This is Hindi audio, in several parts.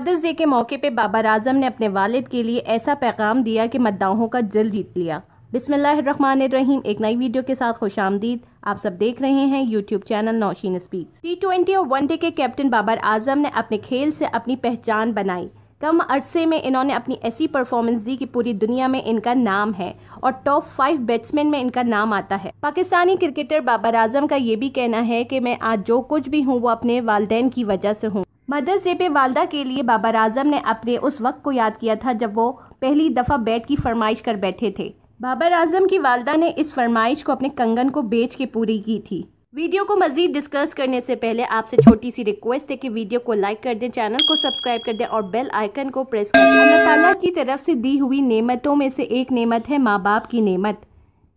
मदर्स डे के मौके पे बाबर आजम ने अपने वालिद के लिए ऐसा पैगाम दिया कि मद्दाहों का दिल जीत लिया। बिस्मिल्लाहिर्रहमानिर्रहीम। एक नई वीडियो के साथ खुशामदीद। आप सब देख रहे हैं YouTube channel Nausheen speaks. T20 और वनडे के कैप्टन बाबर आजम ने अपने खेल से अपनी पहचान बनाई। कम अरसे में इन्होंने अपनी ऐसी परफॉर्मेंस दी कि पूरी दुनिया में इनका नाम है और टॉप 5 बैट्समैन में इनका नाम आता है। पाकिस्तानी क्रिकेटर बाबर आजम का ये भी कहना है कि मैं आज जो कुछ भी हूँ वो अपने वालिदैन की वजह से हूँ। मदर्स डे पे वालदा के लिए बाबर आजम ने अपने उस वक्त को याद किया था जब वो पहली दफा बैट की फरमाइश कर बैठे थे। बाबर आजम की वालदा ने इस फरमाइश को अपने कंगन को बेच के पूरी की थी। वीडियो को मजीद डिस्कस करने से पहले आपसे छोटी सी रिक्वेस्ट है कि वीडियो को लाइक कर दें, चैनल को सब्सक्राइब कर दें और बेल आइकन को प्रेस कर दें। अल्लाह ताला की तरफ से दी हुई नेमतों में से एक नेमत है माँ बाप की नेमत।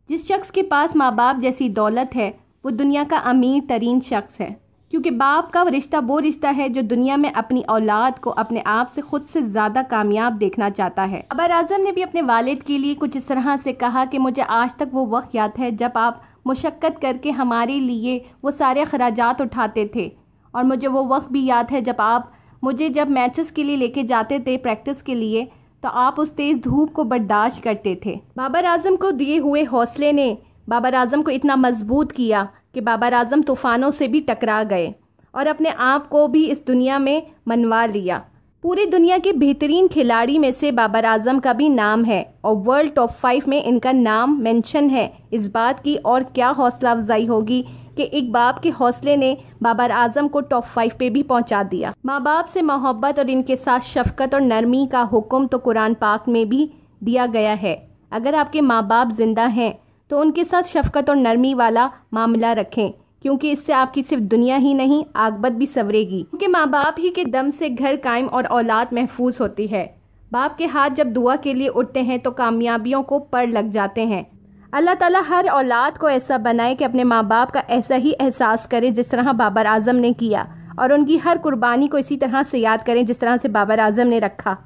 जिस शख्स के पास माँ बाप जैसी दौलत है वो दुनिया का अमीर तरीन शख्स है, क्योंकि बाप का रिश्ता वो रिश्ता है जो दुनिया में अपनी औलाद को अपने आप से खुद से ज़्यादा कामयाब देखना चाहता है। बाबर आजम ने भी अपने वालिद के लिए कुछ इस तरह से कहा कि मुझे आज तक वो वक्त याद है जब आप मुशक्क़त करके हमारे लिए वो सारे खराजात उठाते थे, और मुझे वो वक्त भी याद है जब आप मुझे जब मैचेस के लिए लेके जाते थे प्रैक्टिस के लिए, तो आप उस तेज़ धूप को बर्दाश्त करते थे। बाबर आजम को दिए हुए हौसले ने बाबर आजम को इतना मजबूत किया कि बाबर आजम तूफ़ानों से भी टकरा गए और अपने आप को भी इस दुनिया में मनवा लिया। पूरी दुनिया के बेहतरीन खिलाड़ी में से बाबर आजम का भी नाम है और वर्ल्ड टॉप 5 में इनका नाम मेंशन है। इस बात की और क्या हौसला अफजाई होगी कि एक बाप के हौसले ने बाबर आजम को टॉप 5 पे भी पहुंचा दिया। माँ बाप से मोहब्बत और इनके साथ शफकत और नरमी का हुक्म तो कुरान पाक में भी दिया गया है। अगर आपके माँ बाप जिंदा हैं तो उनके साथ शफकत और नरमी वाला मामला रखें, क्योंकि इससे आपकी सिर्फ दुनिया ही नहीं आखिरत भी संवरेगी। क्योंकि माँ बाप ही के दम से घर कायम और औलाद महफूज होती है। बाप के हाथ जब दुआ के लिए उठते हैं तो कामयाबियों को पर लग जाते हैं। अल्लाह ताला हर औलाद को ऐसा बनाए कि अपने माँ बाप का ऐसा ही एहसास करे जिस तरह बाबर आजम ने किया, और उनकी हर कुर्बानी को इसी तरह से याद करें जिस तरह से बाबर आजम ने रखा।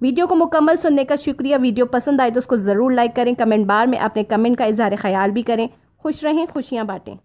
वीडियो को मुकम्मल सुनने का शुक्रिया। वीडियो पसंद आए तो उसको ज़रूर लाइक करें। कमेंट बार में अपने कमेंट का इजहार ख्याल भी करें। खुश रहें, खुशियाँ बांटें।